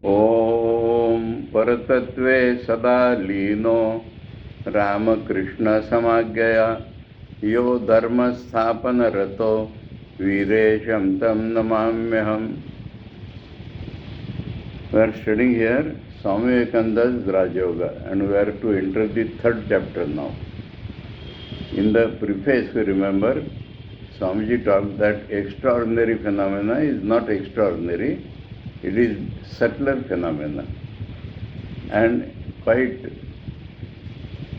ॐ परतत्त्वे सदा लीनो रामकृष्णसमाज्ञया यो धर्मस्थापनरतो वीरेशं तं नमाम्यहम्. We are studying here Swami Vivekananda's Raja Yoga, and we are to enter the third chapter now. In the preface, we remember Swamiji talked that extraordinary phenomena is not extraordinary, it is subtler phenomena, and quite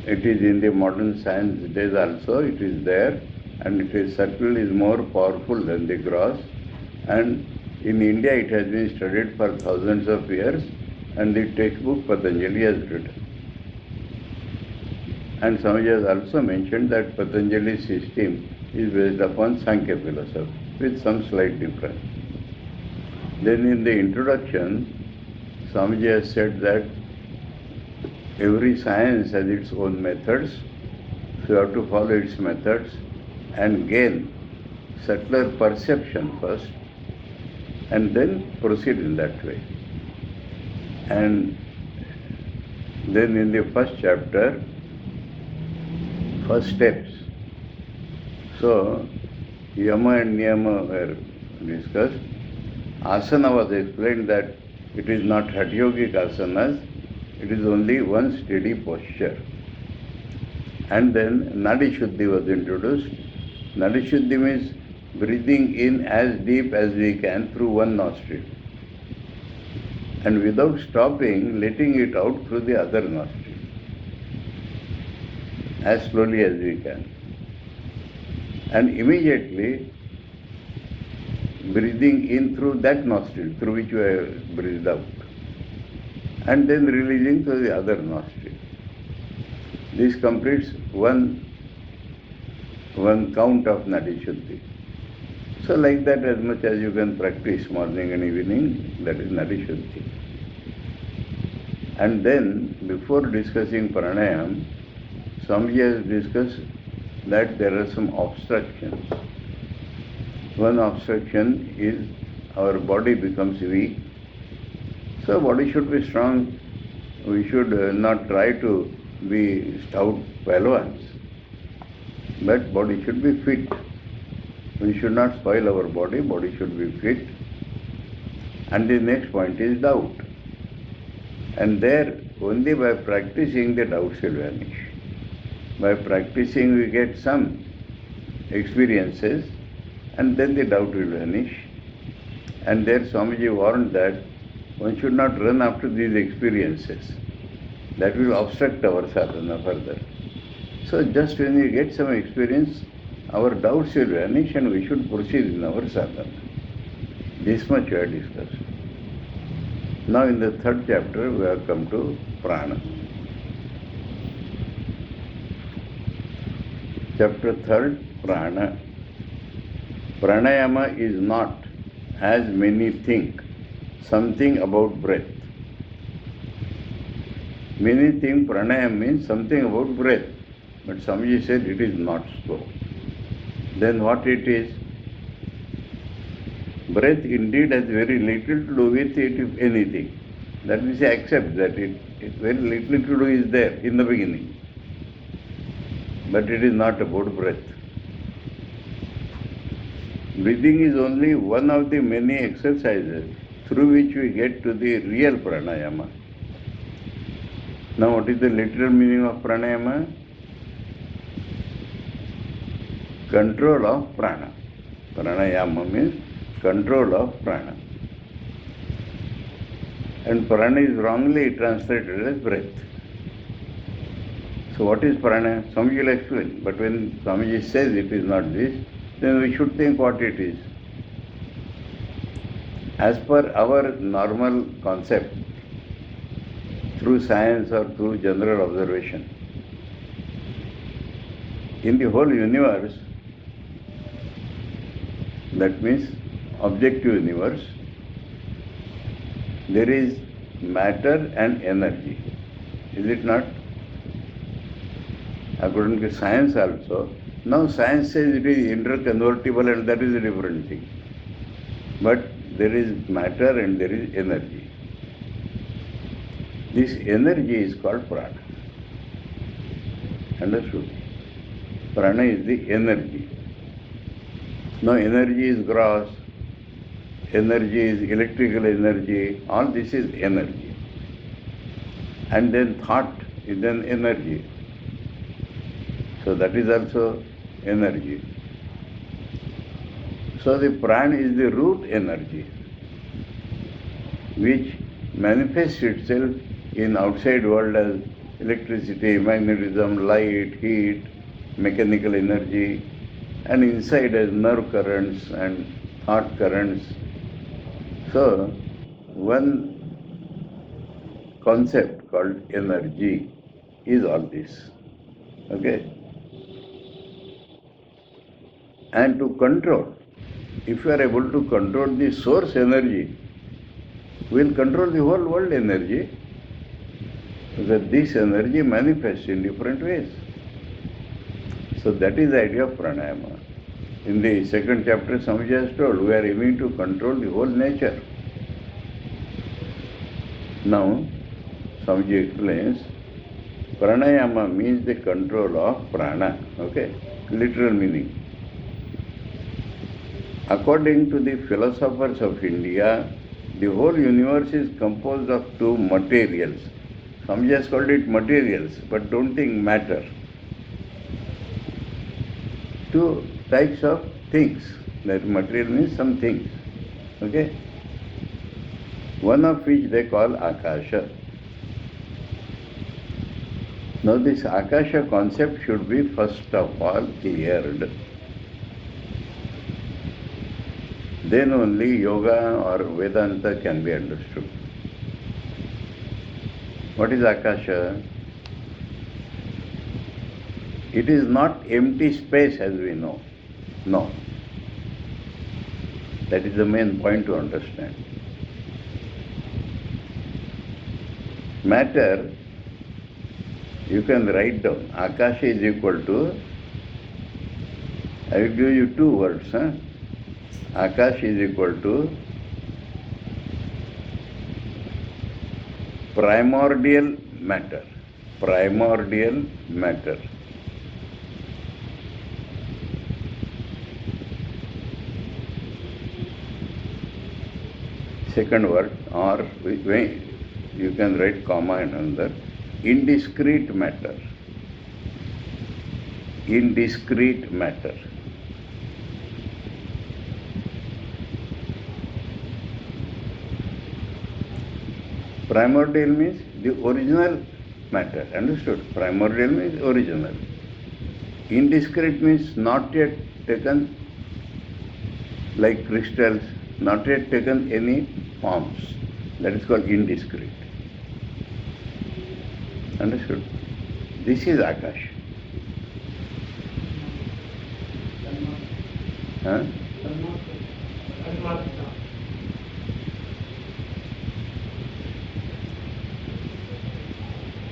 it is in the modern science days also, it is there, and it is subtle, is more powerful than the gross, and in India it has been studied for thousands of years, and the textbook Patanjali has written. And Swamiji has also mentioned that Patanjali's system is based upon Sankhya philosophy with some slight difference. Then in the introduction, Swamiji has said that every science has its own methods, so you have to follow its methods and gain subtler perception first, and then proceed in that way. And then in the first chapter, first steps. So, Yama and Niyama were discussed. Asana was explained that it is not Hatha Yogic asanas, it is only one steady posture. And then Nadi Shuddhi was introduced. Nadi Shuddhi means breathing in as deep as we can through one nostril, and without stopping, letting it out through the other nostril as slowly as we can. And immediately breathing in through that nostril through which we have breathed out, and then releasing through the other nostril. This completes one count of Nadi Shuddhi. So like that, as much as you can practice morning and evening, that is Nadi Shuddhi. And then, before discussing pranayam, Swamiji has discussed that there are some obstructions. One obstruction is our body becomes weak. So body should be strong. We should not try to be stout Pahlwans, but body should be fit. We should not spoil our body should be fit. And the next point is doubt. And there, only by practicing, the doubts will vanish. By practicing, we get some experiences, and then the doubt will vanish. And there Swamiji warned that one should not run after these experiences. That will obstruct our sadhana further. So just when we get some experience, our doubts will vanish and we should proceed in our sadhana. This much we have discussed. Now in the third chapter we have come to prana. Chapter 3, prana. Pranayama is not, as many think, something about breath. Many think pranayama means something about breath, but Swamiji said it is not so. Then what it is? Breath indeed has very little to do with it, if anything. That means accept that it very little to do is there in the beginning. But it is not about breath. Breathing is only one of the many exercises through which we get to the real pranayama. Now what is the literal meaning of pranayama? Control of prana. Pranayama means control of prana. And prana is wrongly translated as breath. So what is prana? Swamiji will explain. But when Swamiji says it is not this, then we should think what it is. As per our normal concept, through science or through general observation, in the whole universe, that means objective universe, there is matter and energy. Is it not? According to science also, now science says it is interconvertible, and that is a different thing. But there is matter and there is energy. This energy is called prana. Understood? Prana is the energy. Now energy is gross, energy is electrical energy, all this is energy. And then thought is an energy. So that is also energy. So the prana is the root energy which manifests itself in outside world as electricity, magnetism, light, heat, mechanical energy, and inside as nerve currents and thought currents. So one concept called energy is all this. Okay? And to control, if you are able to control the source energy, we will control the whole world energy, because this energy manifests in different ways. So that is the idea of pranayama. In the second chapter, Swamiji has told, we are aiming to control the whole nature. Now, Swamiji explains, pranayama means the control of prana, okay? Literal meaning. According to the philosophers of India, the whole universe is composed of two materials. Swamiji has called it materials, but don't think matter. Two types of things. That material means some things. Okay? One of which they call Akasha. Now this Akasha concept should be first of all cleared. Then only yoga or Vedanta can be understood. What is Akasha? It is not empty space as we know. No. That is the main point to understand. Matter, you can write down. Akasha is equal to, I will give you two words. Akash is equal to primordial matter. Primordial matter. Second word, or you can write comma and another, indiscrete matter. Indiscrete matter. Primordial means the original matter. Understood? Primordial means original. Indiscrete means not yet taken, like crystals, not yet taken any forms. That is called indiscrete. Understood? This is Akash. Huh?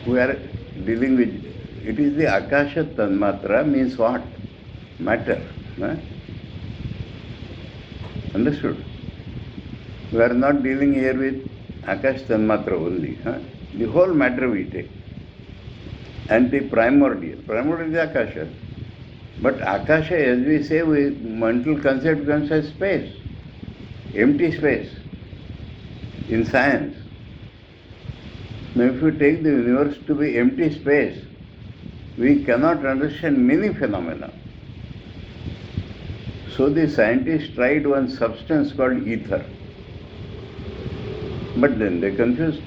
We are dealing with, it is the Akasha Tanmatra means what? Matter. Huh? Understood? We are not dealing here with Akash Tanmatra only. Huh? The whole matter we take. And the primordial. Primordial is Akasha. But Akasha, as we say, mental concept comes as space. Empty space. In science. Now if you take the universe to be empty space, we cannot understand many phenomena. So the scientists tried one substance called ether. But then they confused,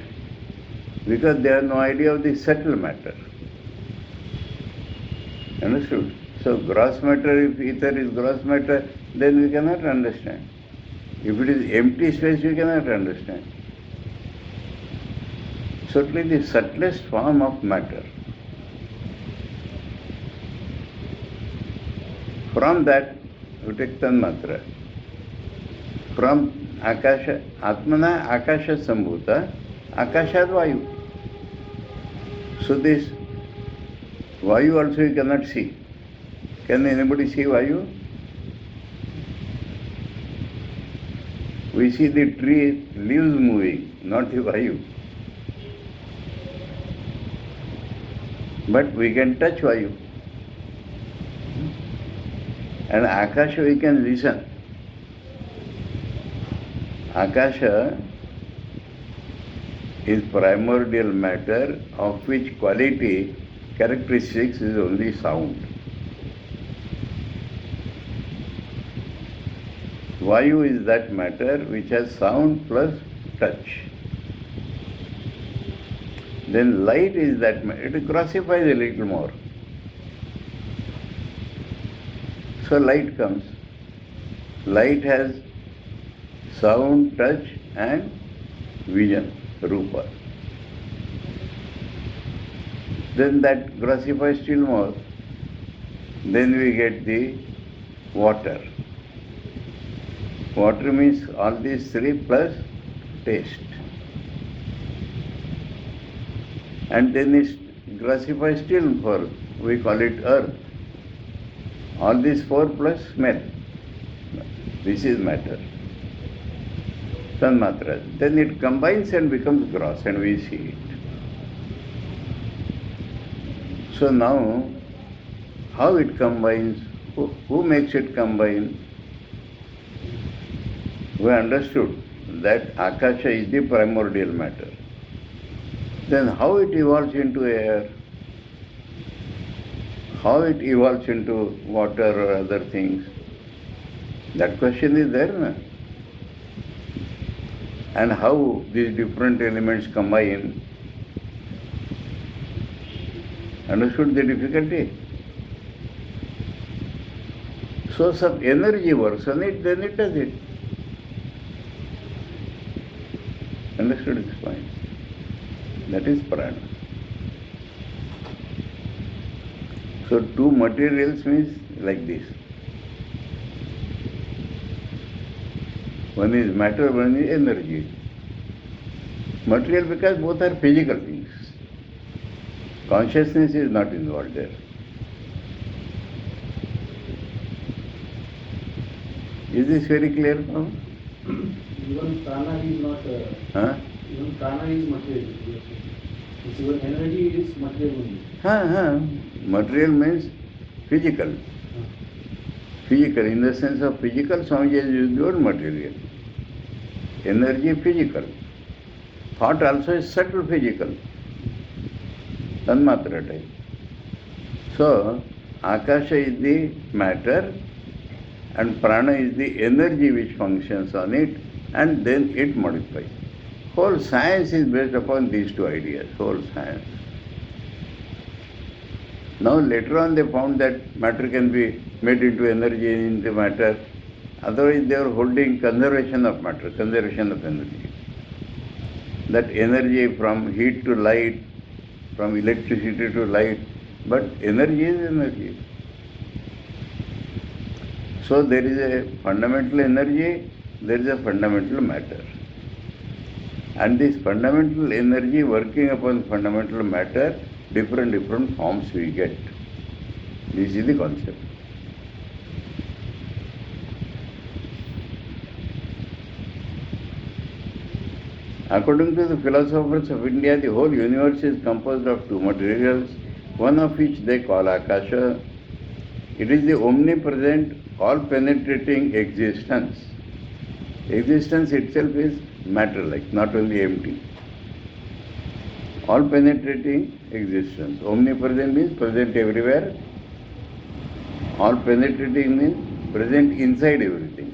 because they have no idea of the subtle matter. Understood? So gross matter, if ether is gross matter, then we cannot understand. If it is empty space, we cannot understand. Certainly the subtlest form of matter. From that, you take Tanmatra. From Akasha, Atmana Akasha Sambhuta, Akashat Vayu. So this Vayu also you cannot see. Can anybody see Vayu? We see the tree leaves moving, not the Vayu. but we can touch Vayu. And Akasha we can listen. Akasha is primordial matter of which quality characteristics is only sound. Vayu is that matter which has sound plus touch. Then light is that matter, it grossifies a little more. So light comes. Light has sound, touch and vision, rupa. Then that grossifies still more. Then we get the water. Water means all these three plus taste. And then it grossifies still more. We call it earth. All these four plus smell. This is matter. Tanmatra. Then it combines and becomes gross and we see it. So now, how it combines? Who makes it combine? We understood that Akasha is the primordial matter. Then how it evolves into air? How it evolves into water or other things? That question is there, na? And how these different elements combine? Understood the difficulty? Source of energy works on it, then it does it. Understood this point? That is prana. So two materials means like this. One is matter, one is energy. Material because both are physical things. Consciousness is not involved there. Is this very clear now? Even prana is not. Even prana is material. Even energy is material only. Material means physical. Physical, in the sense of physical, Swamiji has used the word material. Energy physical. Thought also is subtle physical. Tanmatra type. So, Akasha is the matter and prana is the energy which functions on it and then it modifies. Whole science is based upon these two ideas, whole science. Now later on they found that matter can be made into energy, into matter. Otherwise they were holding conservation of matter, conservation of energy. That energy from heat to light, from electricity to light, but energy is energy. So there is a fundamental energy, there is a fundamental matter. And this fundamental energy working upon fundamental matter, different forms we get. This is the concept. According to the philosophers of India, the whole universe is composed of two materials, one of which they call Akasha. It is the omnipresent, all-penetrating existence. Existence itself is matter-like, not only empty. All-penetrating existence. Omnipresent means present everywhere. All-penetrating means present inside everything.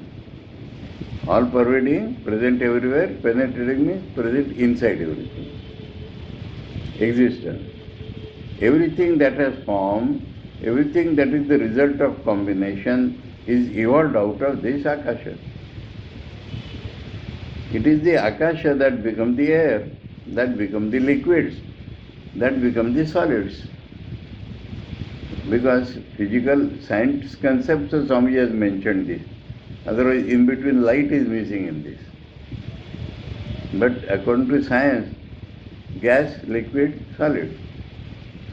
All-pervading, present everywhere. Penetrating means present inside everything. Existence. Everything that has form, everything that is the result of combination is evolved out of this Akasha. It is the Akasha that becomes the air, that becomes the liquids, that becomes the solids. Because physical science concepts of Swamiji has mentioned this. Otherwise, in between light is missing in this. But according to science, gas, liquid, solid.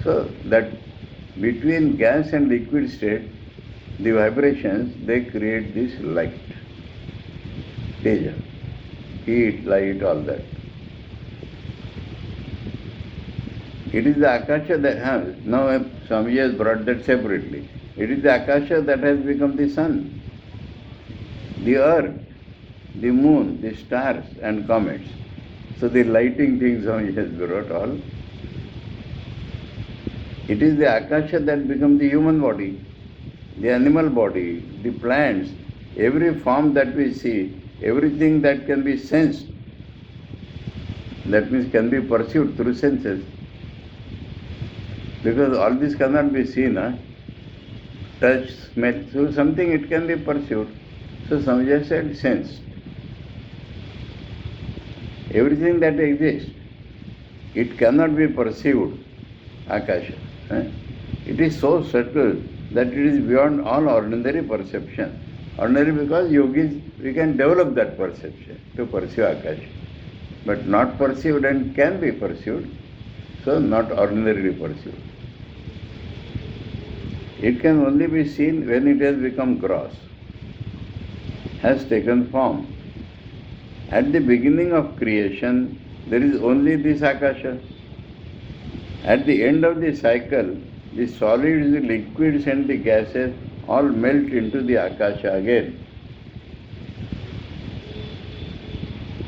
So that between gas and liquid state, the vibrations, they create this light. Teja. Heat, light, all that. It is the Akasha that, now Swamiji has brought that separately. It is the Akasha that has become the sun, the earth, the moon, the stars and comets. So the lighting things Swamiji has brought all. It is the Akasha that becomes the human body, the animal body, the plants, every form that we see, everything that can be sensed, that means can be perceived through senses. Because all this cannot be seen, touch, smell, so something it can be perceived. So Swamiji said sensed. Everything that exists, it cannot be perceived, Akasha. It is so subtle that it is beyond all ordinary perception. Ordinary because yogis, we can develop that perception to perceive Akasha. But not perceived and can be perceived, so not ordinarily perceived. It can only be seen when it has become gross, has taken form. At the beginning of creation, there is only this Akasha. At the end of the cycle, the solids, the liquids and the gases all melt into the Akasha again.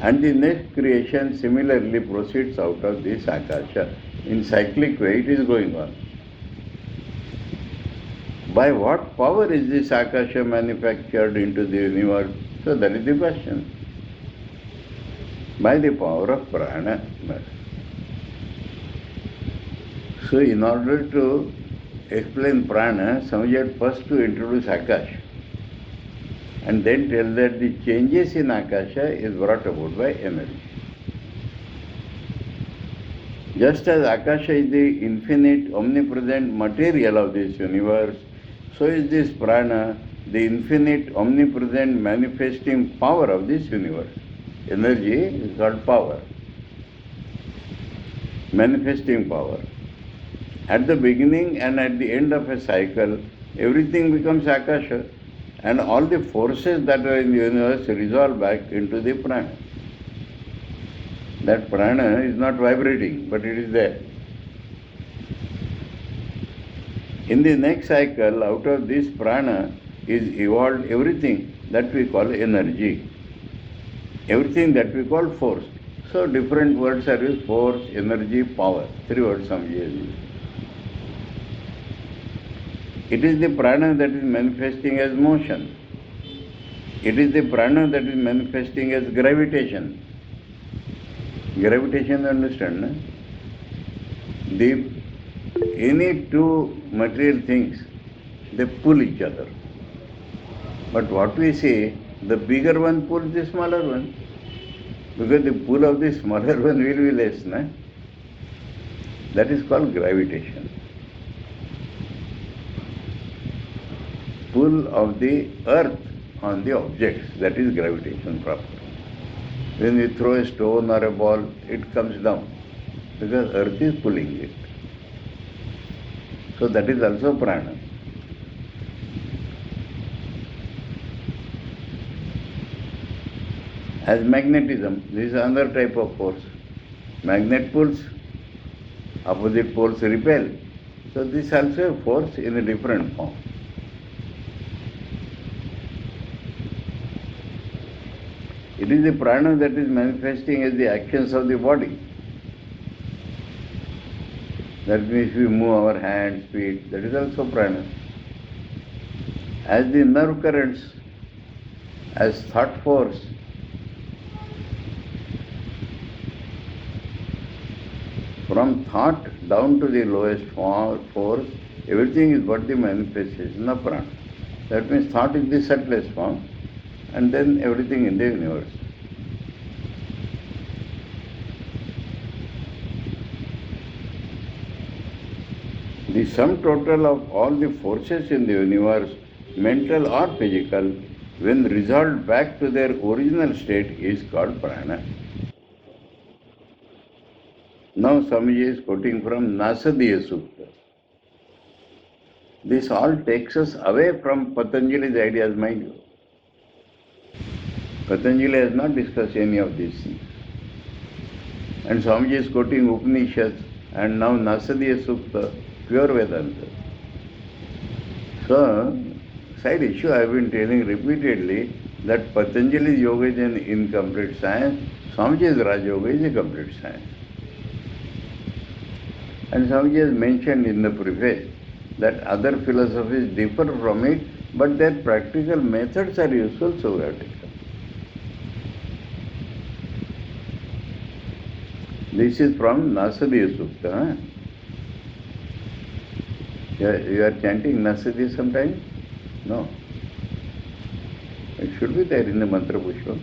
And the next creation similarly proceeds out of this Akasha. In cyclic way it is going on. By what power is this Akasha manufactured into the universe? So that is the question. By the power of prana. So in order to explain prana, Swamiji had first to introduce Akasha and then tell that the changes in Akasha is brought about by energy. Just as Akasha is the infinite, omnipresent material of this universe, so is this prana the infinite, omnipresent manifesting power of this universe. Energy is called power, manifesting power. At the beginning and at the end of a cycle, everything becomes Akasha, and all the forces that are in the universe resolve back into the prana. That prana is not vibrating, but it is there. In the next cycle, out of this prana is evolved everything that we call energy, everything that we call force. So different words are used: force, energy, power. 3 words Swamiji has used. It is the prana that is manifesting as motion. It is the prana that is manifesting as gravitation. Gravitation, you understand, no? Any two material things, they pull each other. But what we say, the bigger one pulls the smaller one, because the pull of the smaller one will be less, no? That is called gravitation. Pull of the earth on the objects, that is gravitation proper. When you throw a stone or a ball, it comes down because earth is pulling it. So that is also prana. As magnetism, this is another type of force. Magnet pulls, opposite poles repel. So this is also a force in a different form. It is the prana that is manifesting as the actions of the body. That means we move our hands, feet, that is also prana. As the nerve currents, as thought force, from thought down to the lowest force, everything is but the manifestation of prana. That means thought is the subtlest form, and then everything in the universe. The sum total of all the forces in the universe, mental or physical, when resolved back to their original state, is called prana. Now Swamiji is quoting from Nasadiya Sukta. This all takes us away from Patanjali's ideas, mind you. Patanjali has not discussed any of these things. And Swamiji is quoting Upanishads, and now Nasadiya Sukta, pure Vedanta. So, side issue I have been telling repeatedly that Patanjali's yoga is an incomplete science, Swamiji's Raj Yoga is a complete science. And Swamiji has mentioned in the preface that other philosophies differ from it, but their practical methods are useful, so we have taken. This is from Nasadiya Sukta. Huh? You are chanting Nasadiya sometime? No. It should be there in the Mantra Pushpa.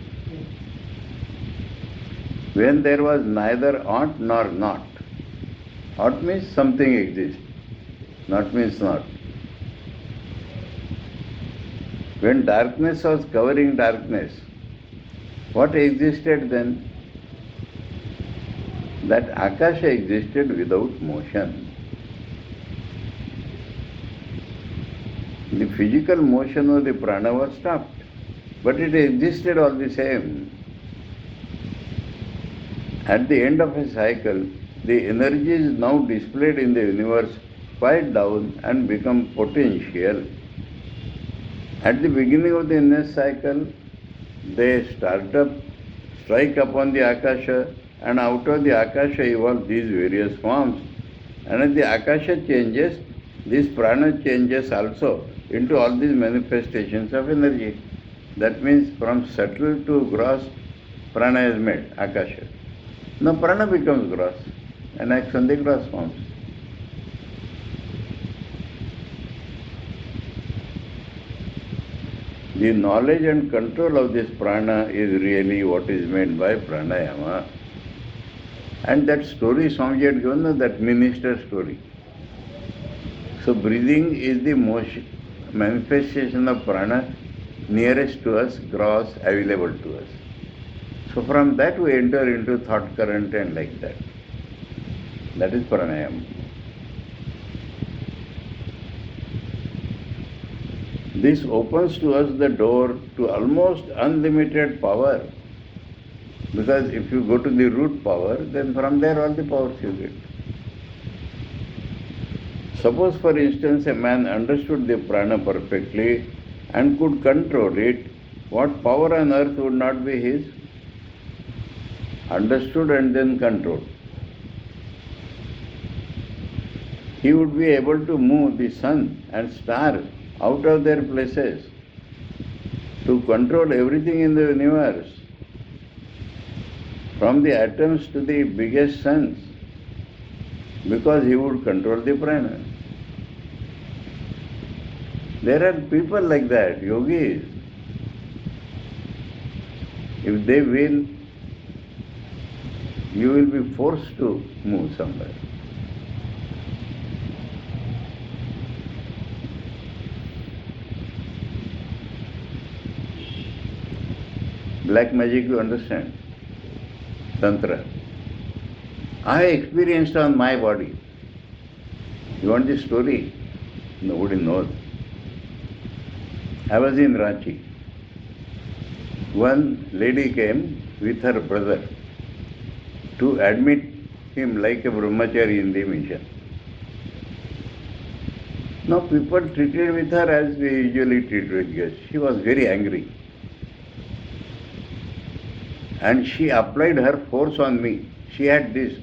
When there was neither ought nor not. Ought means something exists. Not means not. When darkness was covering darkness, what existed then? That Akasha existed without motion. The physical motion of the prana was stopped, but it existed all the same. At the end of a cycle, the energy is now displayed in the universe, quiet down and become potential. At the beginning of the next cycle, they strike upon the Akasha, and out of the Akasha evolve these various forms. And as the Akasha changes, this prana changes also into all these manifestations of energy. That means from subtle to gross, prana is made, Akasha. Now prana becomes gross and acts on the gross forms. The knowledge and control of this prana is really what is meant by pranayama. And that story Swamiji had given, that minister story. So breathing is the motion, manifestation of prana nearest to us, gross, available to us. So from that we enter into thought current and like that. That is pranayama. This opens to us the door to almost unlimited power. Because if you go to the root power, then from there all the powers you get. Suppose, for instance, a man understood the prana perfectly and could control it, what power on earth would not be his? Understood and then controlled. He would be able to move the sun and stars out of their places, to control everything in the universe, from the atoms to the biggest suns, because he would control the prana. There are people like that, yogis. If they will, you will be forced to move somewhere. Black magic, you understand? Tantra. I experienced on my body. You want the story? Nobody knows. I was in Ranchi. One lady came with her brother to admit him like a brahmachari in the mission. Now people treated with her as we usually treat with guests. She was very angry. And she applied her force on me. She had this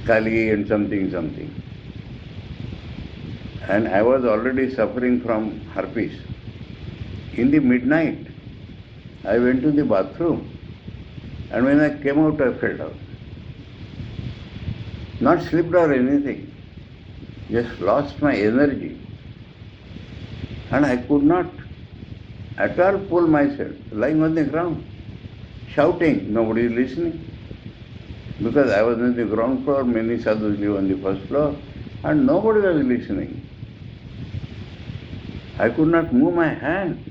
Kali and something. And I was already suffering from herpes. In the midnight, I went to the bathroom, and when I came out, I fell down. Not slipped or anything, just lost my energy. And I could not at all pull myself, lying on the ground, shouting, nobody is listening. Because I was on the ground floor, many sadhus live on the first floor, and nobody was listening. I could not move my hand.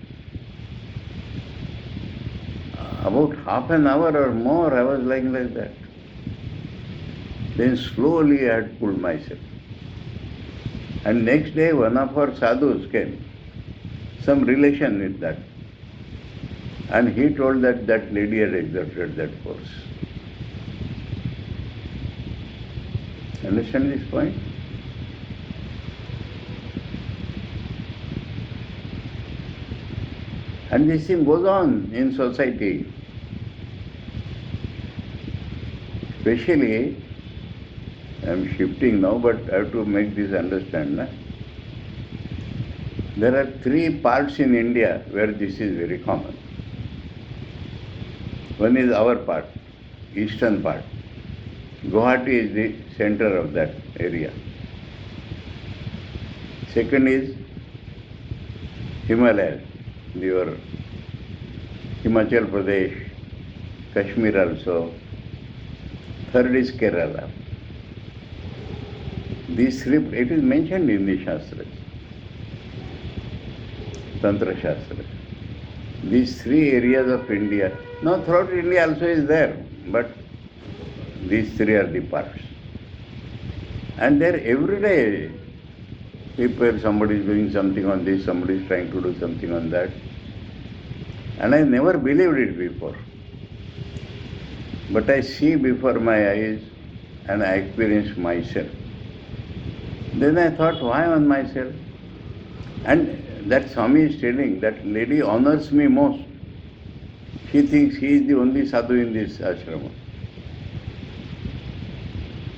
About half an hour or more, I was lying like that. Then slowly I had pulled myself. And next day, one of our sadhus came, some relation with that. And he told that that lady had exerted that force. Understand this point? And this thing goes on in society. Especially, I am shifting now, but I have to make this understand. Na? There are 3 parts in India where this is very common. One is our part, eastern part. Guwahati is the center of that area. Second is Himalayas, your Himachal Pradesh, Kashmir also. Third is Kerala. These 3, it is mentioned in the Shastras, Tantra Shastras. These 3 areas of India, now throughout India also is there, but these 3 are the parts. And there every day, people, somebody is doing something on this, somebody is trying to do something on that. And I never believed it before. But I see before my eyes and I experience myself. Then I thought, why on myself? And that Swami is telling, that lady honors me most. She thinks he is the only sadhu in this ashrama.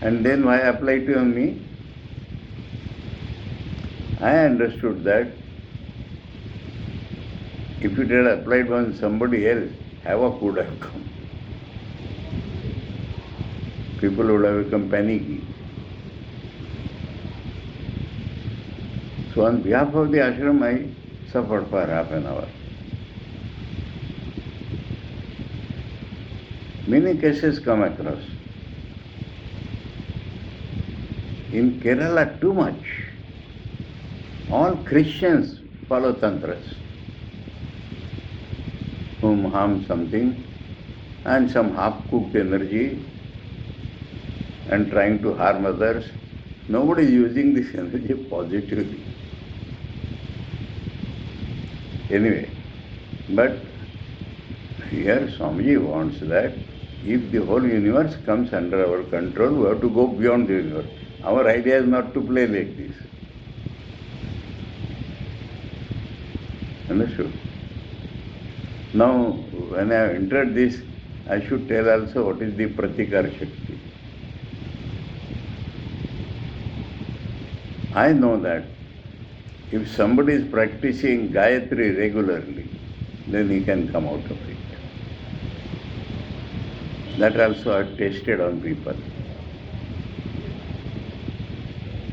And then why apply to me? I understood that if it had applied on somebody else, havoc would have come. People would have become panicky. So on behalf of the ashram, I suffered for half an hour. Many cases come across. In Kerala, too much. All Christians follow tantras, whom harm something, and some half-cooked energy, and trying to harm others. Nobody is using this energy positively. Anyway, but here Swamiji wants that if the whole universe comes under our control, we have to go beyond the universe. Our idea is not to play like this. Understood? Now, when I have entered this, I should tell also what is the Pratikar Shakti. I know that if somebody is practicing Gayatri regularly, then he can come out of it. That also I have tested on people.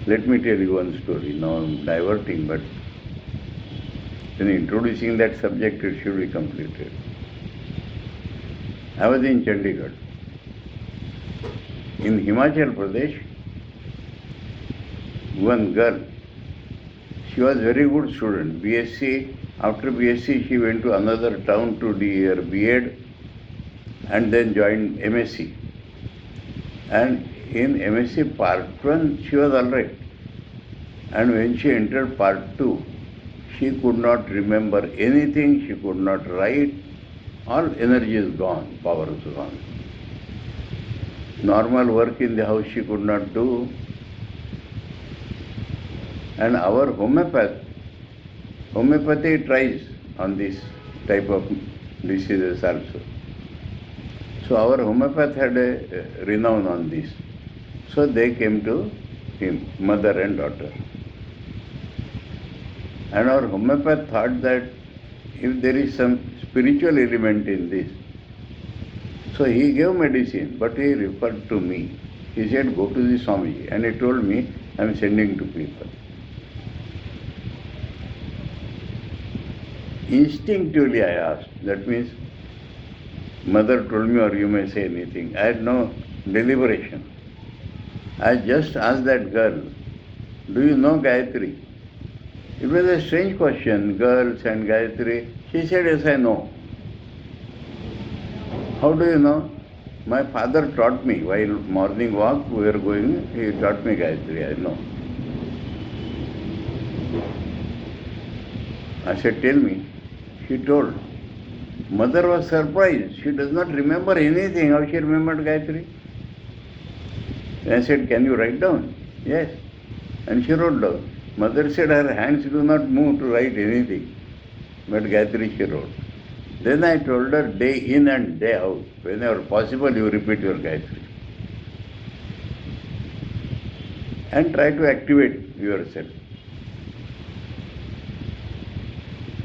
Let me tell you one story. Now I am diverting, but in introducing that subject, it should be completed. I was in Chandigarh. In Himachal Pradesh, one girl, she was very good student. BSc, after BSc she went to another town to do her B.Ed and then joined MSc. And in MSc part 1 she was alright. And when she entered part 2, she could not remember anything, she could not write, all energy is gone, power is gone. Normal work in the house she could not do. And our homeopathy tries on this type of diseases also. So our homeopath had a renown on this. So they came to him, mother and daughter. And our homeopath thought that if there is some spiritual element in this, so he gave medicine, but he referred to me. He said, go to the Swamiji. And he told me, I am sending to people. Instinctively I asked. That means, mother told me or you may say anything. I had no deliberation. I just asked that girl, do you know Gayatri? It was a strange question, girls and Gayatri. She said, yes, I know. How do you know? My father taught me while morning walk we were going, he taught me Gayatri, I know. I said, tell me. She told. Mother was surprised. She does not remember anything. How she remembered Gayatri? And I said, can you write down? Yes. And she wrote down. Mother said her hands do not move to write anything. But Gayatri she wrote. Then I told her, day in and day out, whenever possible, you repeat your Gayatri. And try to activate yourself.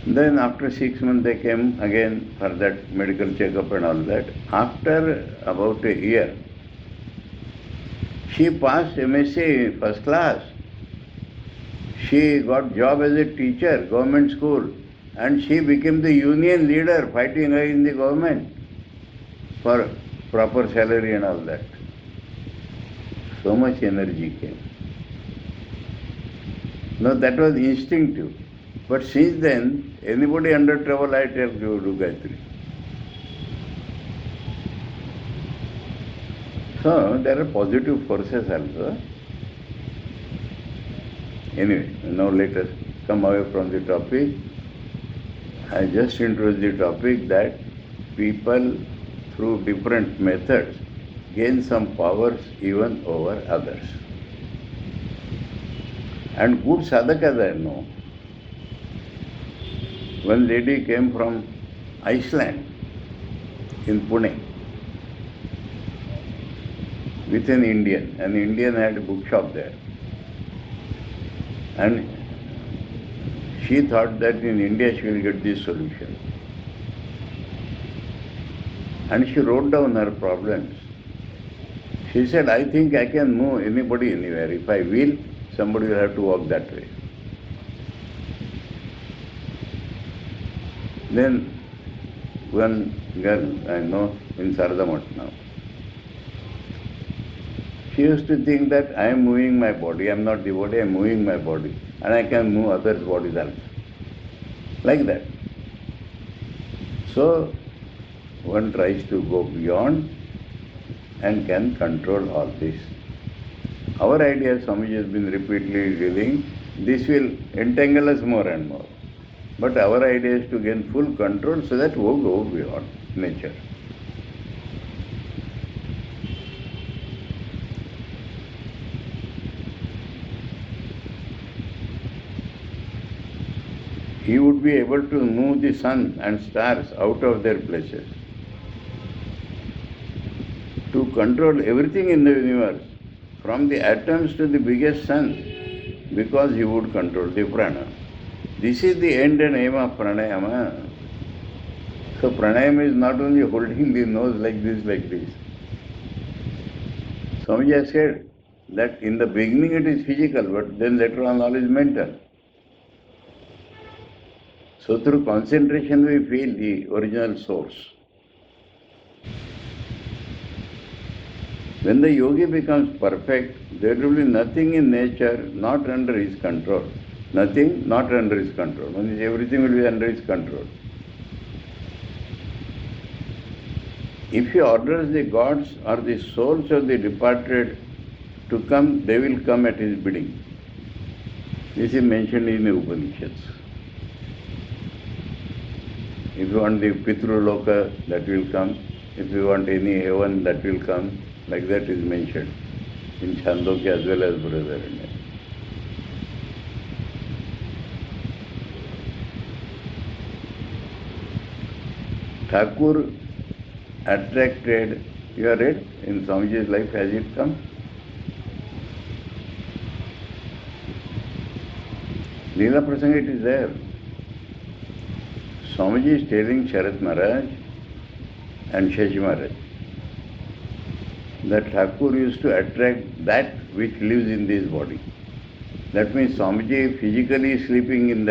Then after 6 months they came again for that medical checkup and all that. After about a year, she passed MSc first class. She got job as a teacher, government school, and she became the union leader fighting in the government for proper salary and all that. So much energy came. No, that was instinctive. But since then, anybody under trouble, I tell you, do Gayatri. So, there are positive forces also. Anyway, now let us come away from the topic. I just introduced the topic that people, through different methods, gain some powers even over others. And good sadhakas I know. One lady came from Iceland in Pune with an Indian. An Indian had a bookshop there. And she thought that in India she will get this solution. And she wrote down her problems. She said, I think I can move anybody anywhere. If I will, somebody will have to walk that way. Then one girl I know in Saradamat now, she used to think that I am moving my body, I am not the body, I am moving my body, and I can move others' bodies also. Like that. So, one tries to go beyond and can control all this. Our idea, Swamiji has been repeatedly revealing, this will entangle us more and more. But our idea is to gain full control so that we go beyond nature. He would be able to move the sun and stars out of their places, to control everything in the universe, from the atoms to the biggest suns, because he would control the prana. This is the end and aim of pranayama. So pranayama is not only holding the nose like this. Swamiji has said that in the beginning it is physical, but then later on all is mental. So through concentration we feel the original source. When the yogi becomes perfect, there will be nothing in nature not under his control. Nothing not under his control. Means everything will be under his control. If he orders the gods or the souls of the departed to come, they will come at his bidding. This is mentioned in the Upanishads. If you want the Pitru Loka, that will come. If you want any heaven, that will come. Like that is mentioned in Chandogya as well as Brihadaranyaka. Thakur attracted, you are read in Swamiji's life, has it come? Leela Prasanga, it is there. Swamiji is telling Sharat Maharaj and Shashi Maharaj that Thakur used to attract that which lives in this body. That means Swamiji physically is sleeping in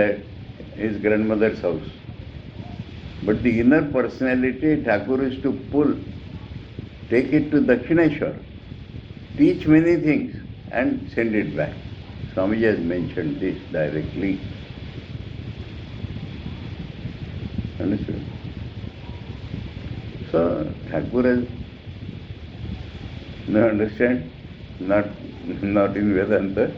his grandmother's house. But the inner personality, Thakur is to pull, take it to Dakshineshwar, teach many things and send it back. Swamiji has mentioned this directly. Understood? So, Thakur has, no understand, not in Vedanta.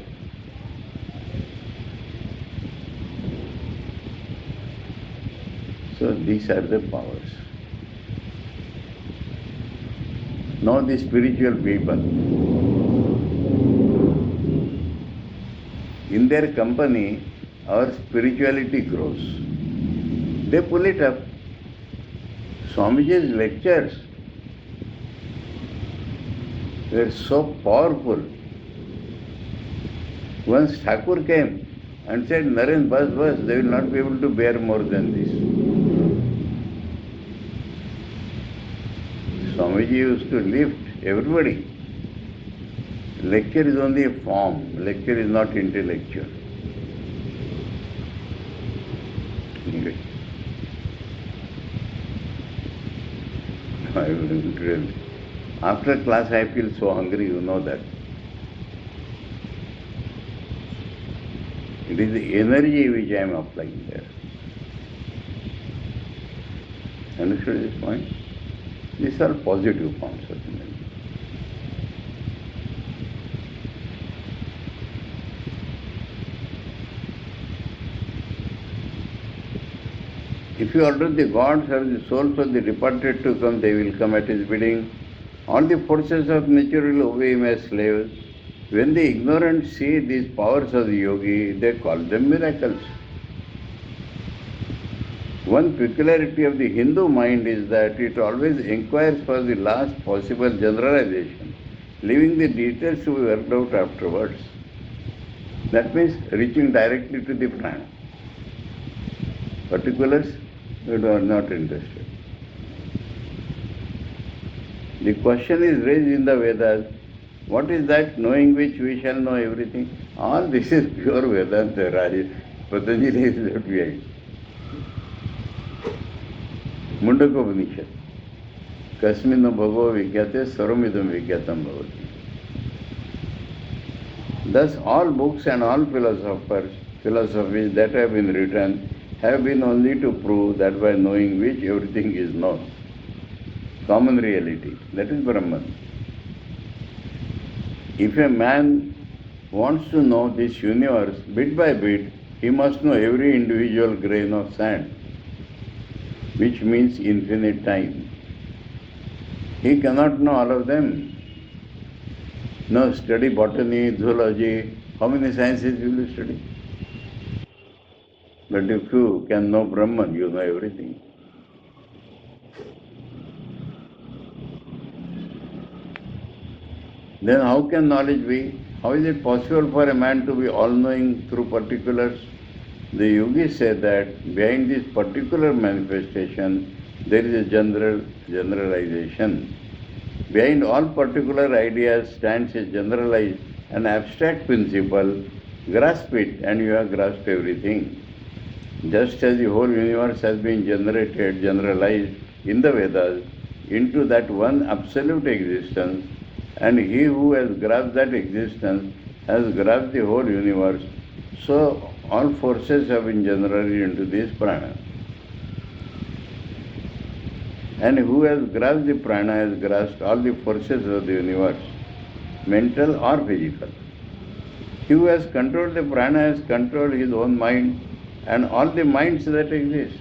So these are the powers. Now the spiritual people. In their company, our spirituality grows. They pull it up. Swamiji's lectures were so powerful. Once Thakur came and said, Naren, bus, they will not be able to bear more than this. Swamiji used to lift everybody. Lecture is only a form. Lecture is not intellectual. Anyway. I wouldn't really. After class I feel so hungry, you know that. It is the energy which I am applying there. Understood this point? These are positive forms of energy. If you order the gods or the souls of the departed to come, they will come at his bidding. All the forces of nature will obey him as slaves. When the ignorant see these powers of the yogi, they call them miracles. One peculiarity of the Hindu mind is that it always inquires for the last possible generalization, leaving the details to be worked out afterwards. That means reaching directly to the prana. Particulars, we are not interested. The question is raised in the Vedas, what is that knowing which we shall know everything? All this is pure Vedanta, Raja. Patanjali is left behind. Mundakopanishad. Kasmino bhagavo vigyate sarvamidam vigyatam bhavati. Thus all books and all philosophies that have been written have been only to prove that by knowing which everything is known. Common reality, that is Brahman. If a man wants to know this universe bit by bit, he must know every individual grain of sand, which means infinite time. He cannot know all of them. No, study botany, zoology, how many sciences will you study? But if you can know Brahman, you know everything. Then how can knowledge be? How is it possible for a man to be all-knowing through particulars? The yogis say that behind this particular manifestation, there is a generalization. Behind all particular ideas stands a generalized and abstract principle. Grasp it and you have grasped everything. Just as the whole universe has been generalized in the Vedas into that one absolute existence, and he who has grasped that existence has grasped the whole universe, so all forces have been generalized into this prana. And who has grasped the prana has grasped all the forces of the universe, mental or physical. He who has controlled the prana has controlled his own mind and all the minds that exist.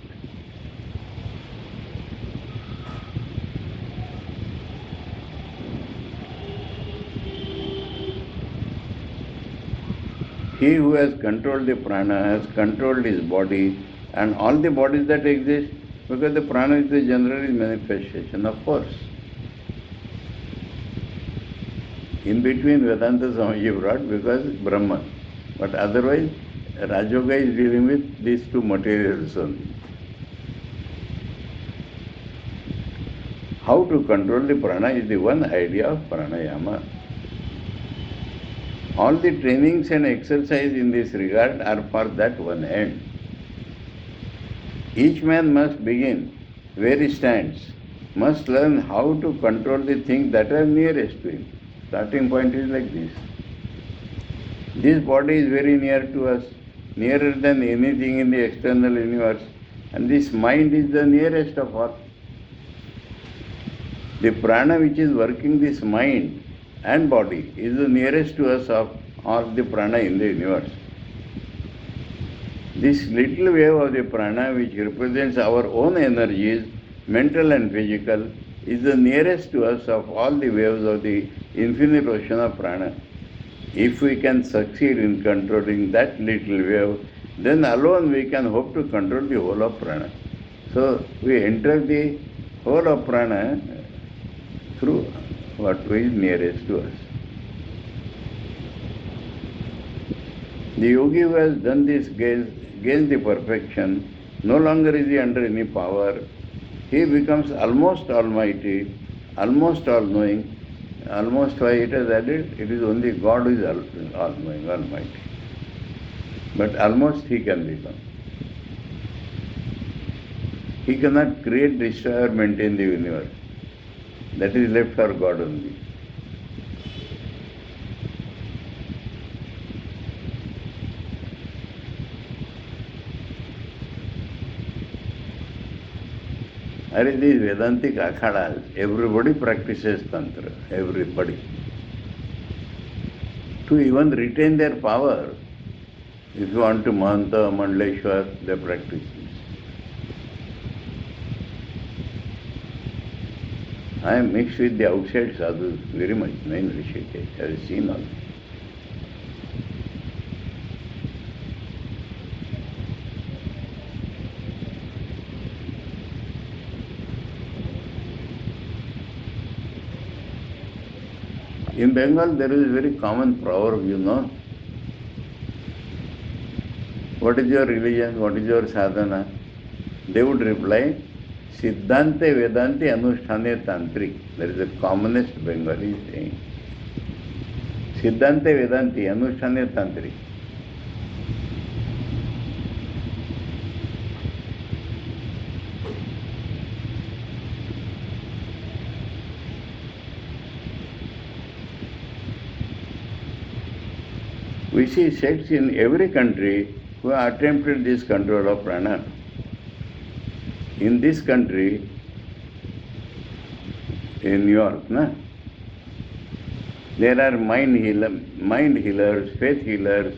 He who has controlled the prana has controlled his body and all the bodies that exist, because the prana is the general manifestation of force. In between Vedanta Swamiji brought because Brahman. But otherwise, Rajoga is dealing with these two materials only. How to control the prana is the one idea of pranayama. All the trainings and exercise in this regard are for that one end. Each man must begin where he stands, must learn how to control the things that are nearest to him. Starting point is like this. This body is very near to us, nearer than anything in the external universe, and this mind is the nearest of all. The prana which is working this mind and body is the nearest to us of all the prana in the universe. This little wave of the prana which represents our own energies, mental and physical, is the nearest to us of all the waves of the infinite ocean of prana. If we can succeed in controlling that little wave, then alone we can hope to control the whole of prana. So we enter the whole of prana through what is nearest to us. The yogi who has done this gains the perfection, no longer is he under any power. He becomes almost almighty, almost all-knowing. Almost why it has added, it is only God who is all-knowing, almighty. But almost he can become. He cannot create, destroy or maintain the universe. That is left for God only. These Vedantic akhadas, everybody practices Tantra, everybody. To even retain their power, if you want to Mahanta, Mandleshwar, they practice this. I am mixed with the outside sadhus very much, in Rishikesh. I have seen all. In Bengal, there is a very common proverb, you know. What is your religion? What is your sadhana? They would reply, Siddhante Vedante Anusthane Tantrik. That is the commonest Bengali saying. Siddhante Vedante Anusthane Tantrik. We see sects in every country who have attempted this control of prana. In this country, in New York, there are mind healers, faith healers,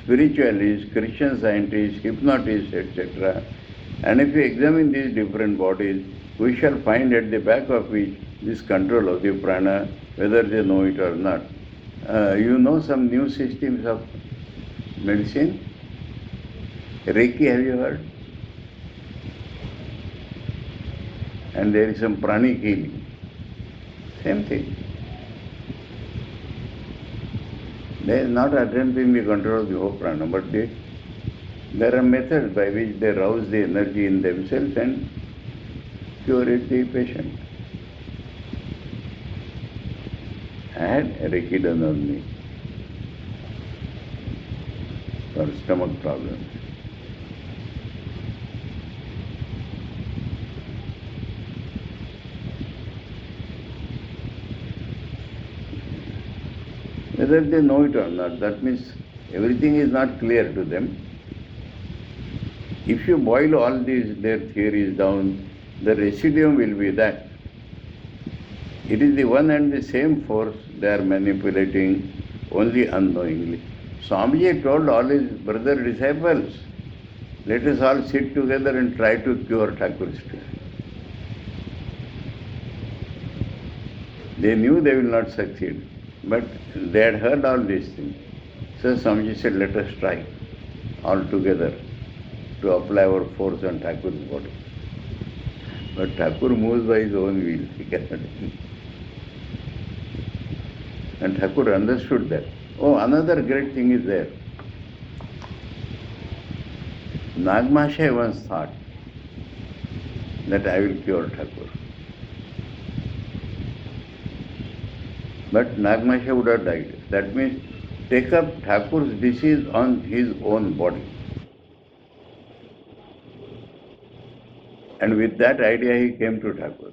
spiritualists, Christian scientists, hypnotists, etc. And if we examine these different bodies, we shall find at the back of each this control of the prana, whether they know it or not. You know some new systems of medicine? Reiki, have you heard? And there is some pranic healing. Same thing. They are not attempting the control of the whole prana, but there are methods by which they rouse the energy in themselves and cure the patient. I had Reiki done on me for stomach problems. Whether they know it or not, that means everything is not clear to them. If you boil all their theories down, the residuum will be that it is the one and the same force they are manipulating only unknowingly. Swamiji told all his brother disciples, let us all sit together and try to cure Thakur's spirit. They knew they will not succeed, but they had heard all these things. So Swamiji said, let us try all together to apply our force on Thakur's body. But Thakur moves by his own will. He cannot. And Thakur understood that. Oh, another great thing is there. Nagmashai once thought that I will cure Thakur. But Nagmashai would have died. That means take up Thakur's disease on his own body. And with that idea he came to Thakur.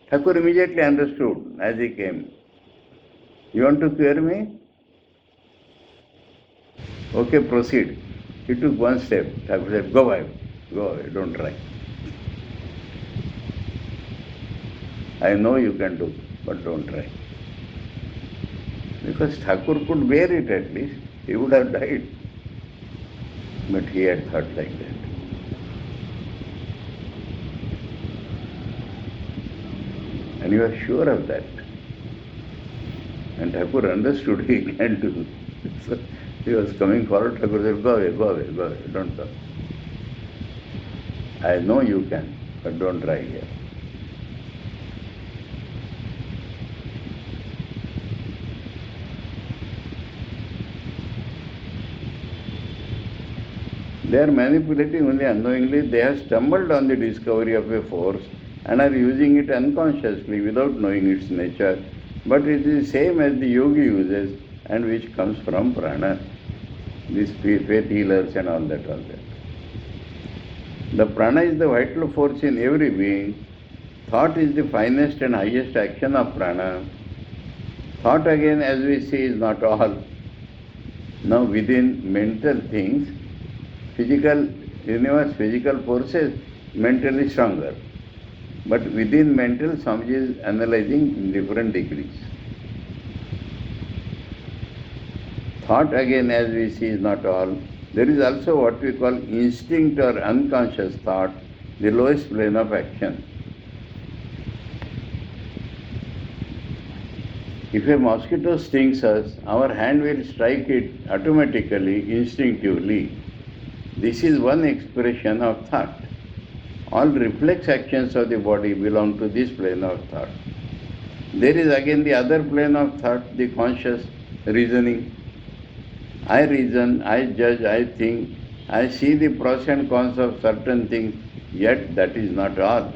Thakur immediately understood as he came. You want to cure me? Okay, proceed. He took one step. Thakur said, go away, don't try. I know you can do, but don't try. Because Thakur could bear it at least. He would have died. But he had thought like that. And you are sure of that. And Thakur understood he can't do. So he was coming forward, Thakur said, go away, go away, go away, don't come. I know you can, but don't try here. They are manipulating only unknowingly. They have stumbled on the discovery of a force and are using it unconsciously without knowing its nature. But it is the same as the yogi uses and which comes from prana. These faith healers and all that. The prana is the vital force in every being. Thought is the finest and highest action of prana. Thought again, as we see, is not all. Now within mental things, physical universe, physical forces, mentally stronger. But within mental, Swamiji is analyzing in different degrees. Thought again, as we see, is not all. There is also what we call instinct or unconscious thought, the lowest plane of action. If a mosquito stings us, our hand will strike it automatically, instinctively. This is one expression of thought. All reflex actions of the body belong to this plane of thought. There is again the other plane of thought, the conscious reasoning. I reason, I judge, I think, I see the pros and cons of certain things, yet that is not all.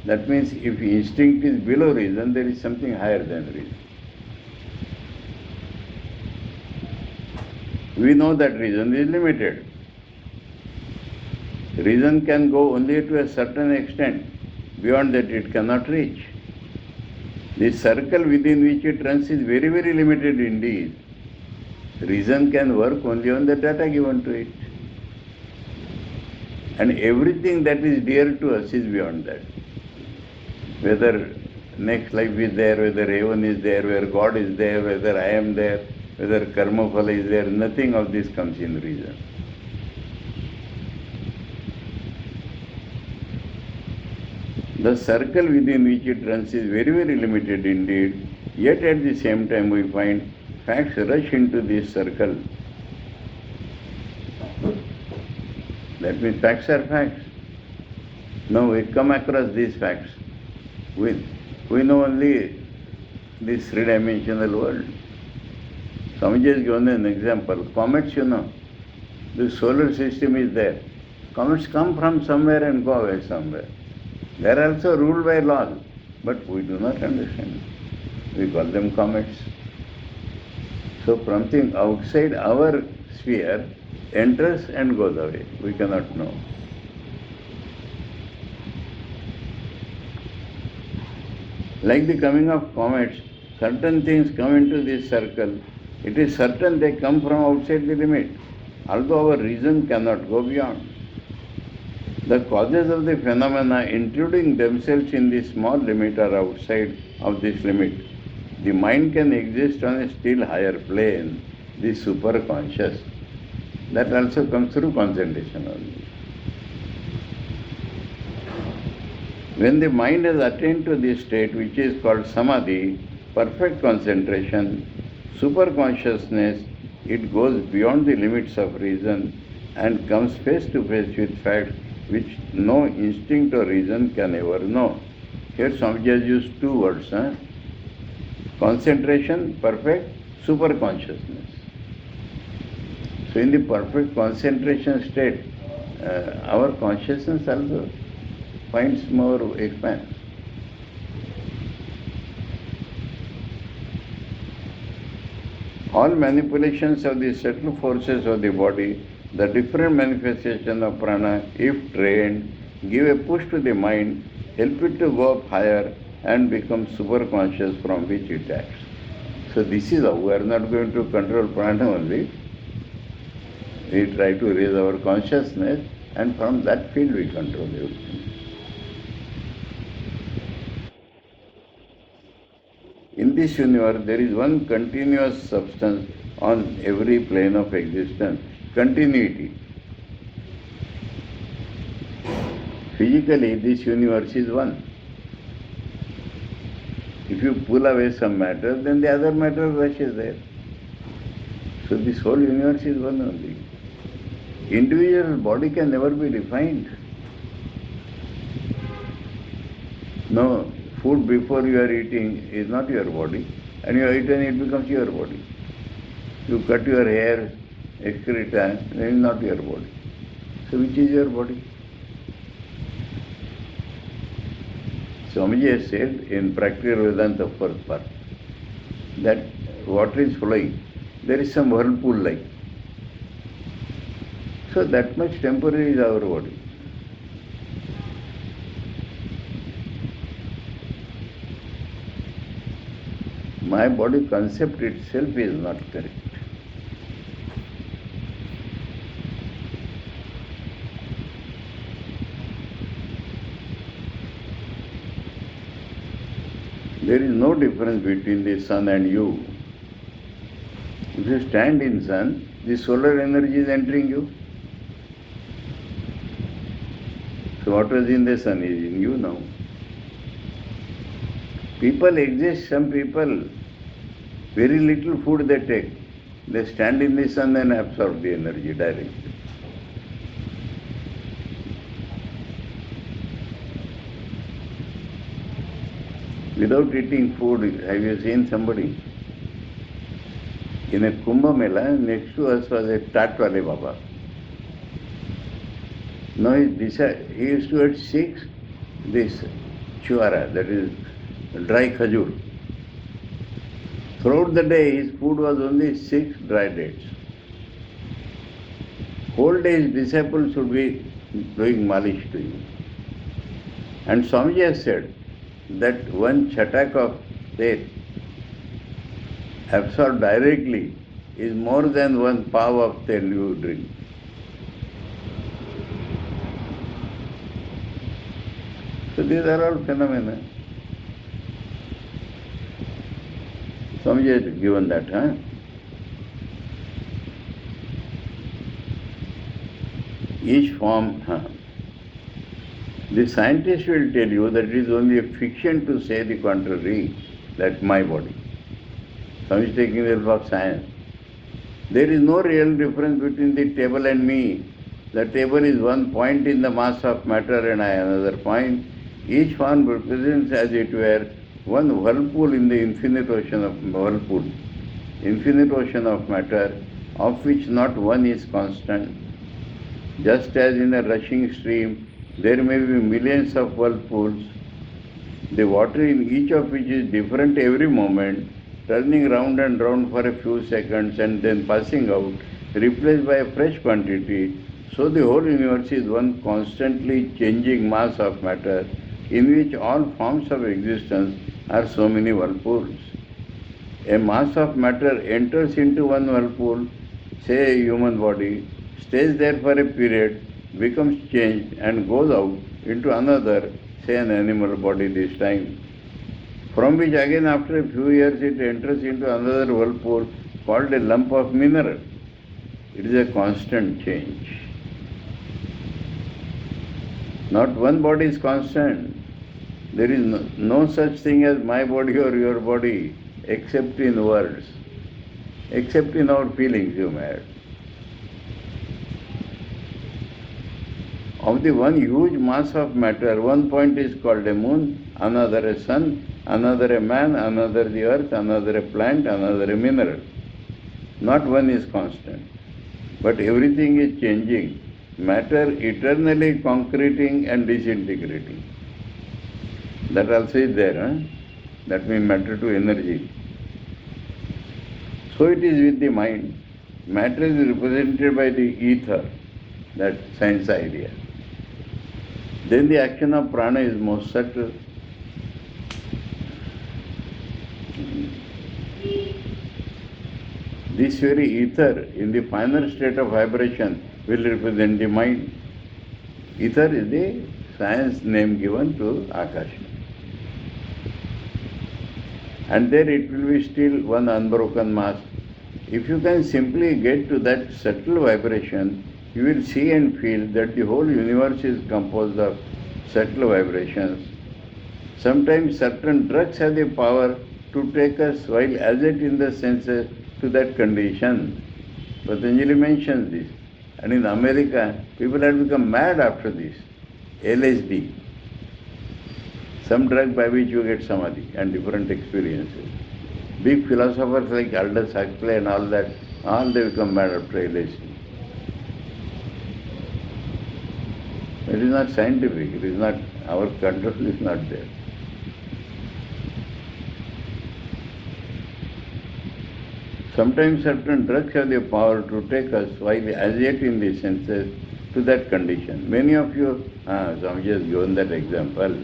That means if instinct is below reason, there is something higher than reason. We know that reason is limited. Reason can go only to a certain extent. Beyond that it cannot reach. The circle within which it runs is very, very limited indeed. Reason can work only on the data given to it. And everything that is dear to us is beyond that. Whether next life is there, whether heaven is there, whether God is there, whether I am there, whether karma phala is there, nothing of this comes in reason. The circle within which it runs is very, very limited indeed, yet at the same time we find facts rush into this circle. That means facts are facts. Now we come across these facts. We know only this three-dimensional world. Swamiji has given an example. Comets, the solar system is there. Comets come from somewhere and go away somewhere. They are also ruled by laws, but we do not understand. We call them comets. So something outside our sphere enters and goes away. We cannot know. Like the coming of comets, certain things come into this circle. It is certain they come from outside the limit, although our reason cannot go beyond. The causes of the phenomena intruding themselves in the small limit are outside of this limit. The mind can exist on a still higher plane, the superconscious. That also comes through concentration only. When the mind has attained to this state, which is called samadhi, perfect concentration, superconsciousness, it goes beyond the limits of reason and comes face to face with facts which no instinct or reason can ever know. Here Swamiji has used two words, concentration, perfect, superconsciousness. So in the perfect concentration state, our consciousness also finds more expanse. All manipulations of the subtle forces of the body, the different manifestation of prana, if trained, give a push to the mind, help it to go up higher and become superconscious from which it acts. So this is how we are not going to control prana only. We try to raise our consciousness and from that field we control everything. In this universe, there is one continuous substance on every plane of existence, continuity. Physically, this universe is one. If If you pull away some matter, then the other matter rushes there. So this whole universe is one only. Individual body can never be defined. No, food before you are eating is not your body, and you are eaten, it becomes your body. You cut your hair, excreta, then it is not your body. So which is your body? Swamiji has said in Practical Vedanta first part that water is flowing, there is some whirlpool like. So that much temporary is our body. My body concept itself is not correct. There is no difference between the sun and you. If you stand in sun, the solar energy is entering you. So what was in the sun is in you now. People exist, some people, very little food they take. They stand in the sun and absorb the energy directly. Without eating food, have you seen somebody? In a Kumbh Mela, next to us was a Tatwale Baba. Now he used to eat 6 this chuara, that is dry khajur. Throughout the day, his food was only 6 dry dates. Whole day his disciples should be doing malish to him. And Swamiji has said that one chatak of tet absorbed directly is more than one pav of tel you drink. So these are all phenomena. Swamiji has given that, Each form, The scientist will tell you that it is only a fiction to say the contrary, that my body. Swamiji is taking the help of science. There is no real difference between the table and me. The table is one point in the mass of matter and I another point. Each form represents, as it were, one whirlpool in the infinite ocean of matter, of which not one is constant. Just as in a rushing stream, there may be millions of whirlpools, the water in each of which is different every moment, turning round and round for a few seconds and then passing out, replaced by a fresh quantity. So the whole universe is one constantly changing mass of matter, in which all forms of existence are so many whirlpools. A mass of matter enters into one whirlpool, say a human body, stays there for a period, becomes changed and goes out into another, say an animal body this time, from which again after a few years it enters into another whirlpool called a lump of mineral. It is a constant change. Not one body is constant. There is no such thing as my body or your body, except in words, except in our feelings, you may add. Of the one huge mass of matter, one point is called a moon, another a sun, another a man, another the earth, another a plant, another a mineral. Not one is constant, but everything is changing. Matter eternally concreting and disintegrating. That also is there, That means matter to energy. So it is with the mind. Matter is represented by the ether, that science idea. Then the action of prana is most subtle. This very ether, in the final state of vibration, will represent the mind. Ether is the science name given to Akasha. And there it will be still one unbroken mass. If you can simply get to that subtle vibration, you will see and feel that the whole universe is composed of subtle vibrations. Sometimes certain drugs have the power to take us while as it in the senses to that condition. Patanjali mentions this. And in America, people had become mad after this. LSD. Some drug by which you get samadhi and different experiences. Big philosophers like Aldous Huxley and all that, all they become mad after LSD. It is not scientific, it is not, our control is not there. Sometimes certain drugs have the power to take us while as yet in the senses to that condition. Many of you, Swamiji has given that example.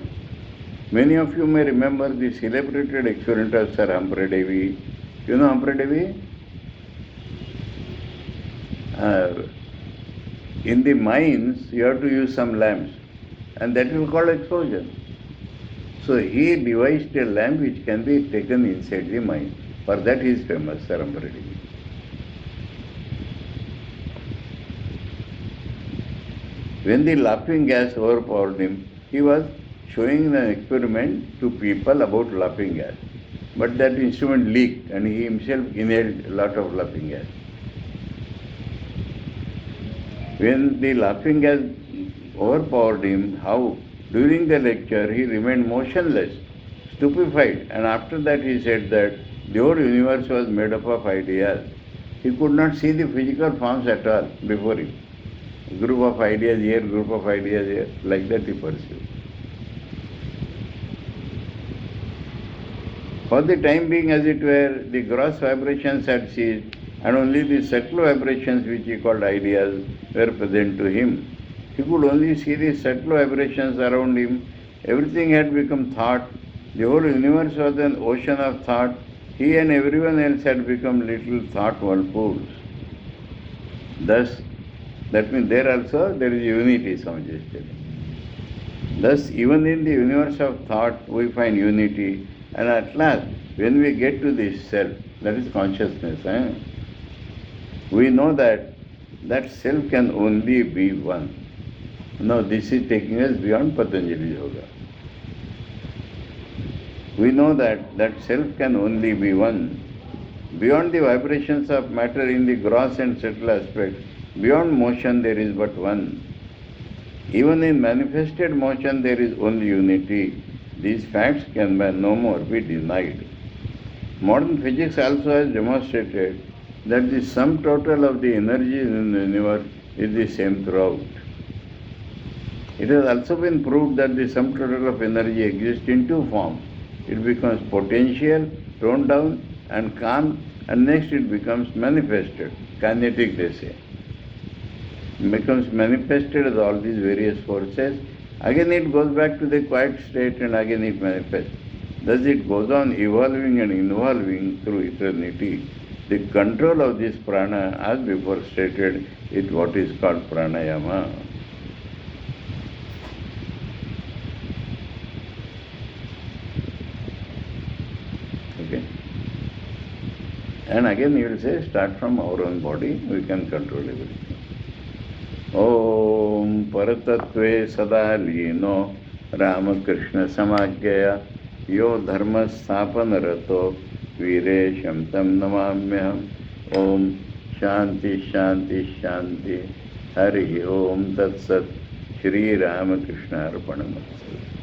Many of you may remember the celebrated experiment of Sir Humphrey Davy. You know Humphrey Davy? In the mines, you have to use some lamps, and that is called explosion. So he devised a lamp which can be taken inside the mine. For that he is famous, Sir Humphrey Davy. When the laughing gas overpowered him, he was showing an experiment to people about laughing gas. But that instrument leaked and he himself inhaled a lot of laughing gas. When the laughing gas overpowered him, how? During the lecture he remained motionless, stupefied, and after that he said that the whole universe was made up of ideas. He could not see the physical forms at all before him. Group of ideas here, group of ideas here, like that he perceived. For the time being, as it were, the gross vibrations had ceased, and only the subtle vibrations which he called ideas were present to him. He could only see the subtle vibrations around him. Everything had become thought. The whole universe was an ocean of thought. He and everyone else had become little thought whirlpools. Thus, that means there also there is unity, Swamiji is telling. Thus, even in the universe of thought, we find unity. And at last, when we get to this self, that is consciousness, we know that that self can only be one. Now, this is taking us beyond Patanjali Yoga. We know that that self can only be one. Beyond the vibrations of matter in the gross and subtle aspects, beyond motion there is but one. Even in manifested motion there is only unity. These facts can no more be denied. Modern physics also has demonstrated that the sum total of the energies in the universe is the same throughout. It has also been proved that the sum total of energy exists in two forms. It becomes potential, toned down and calm, and next it becomes manifested, kinetic they say. It becomes manifested as all these various forces. Again it goes back to the quiet state and again it manifests. Thus it goes on evolving and involving through eternity. The control of this prana, as before stated, is what is called pranayama. Okay. And again you will say, start from our own body, we can control everything. Om Paratatve Sada Lino Ramakrishna Samajjaya Yo Dharma Stapana Rato Viresham Tam Namamyam. Om Shanti Shanti Shanti. Hari Om Tat Sat. Shri Ramakrishna Arpanamastu.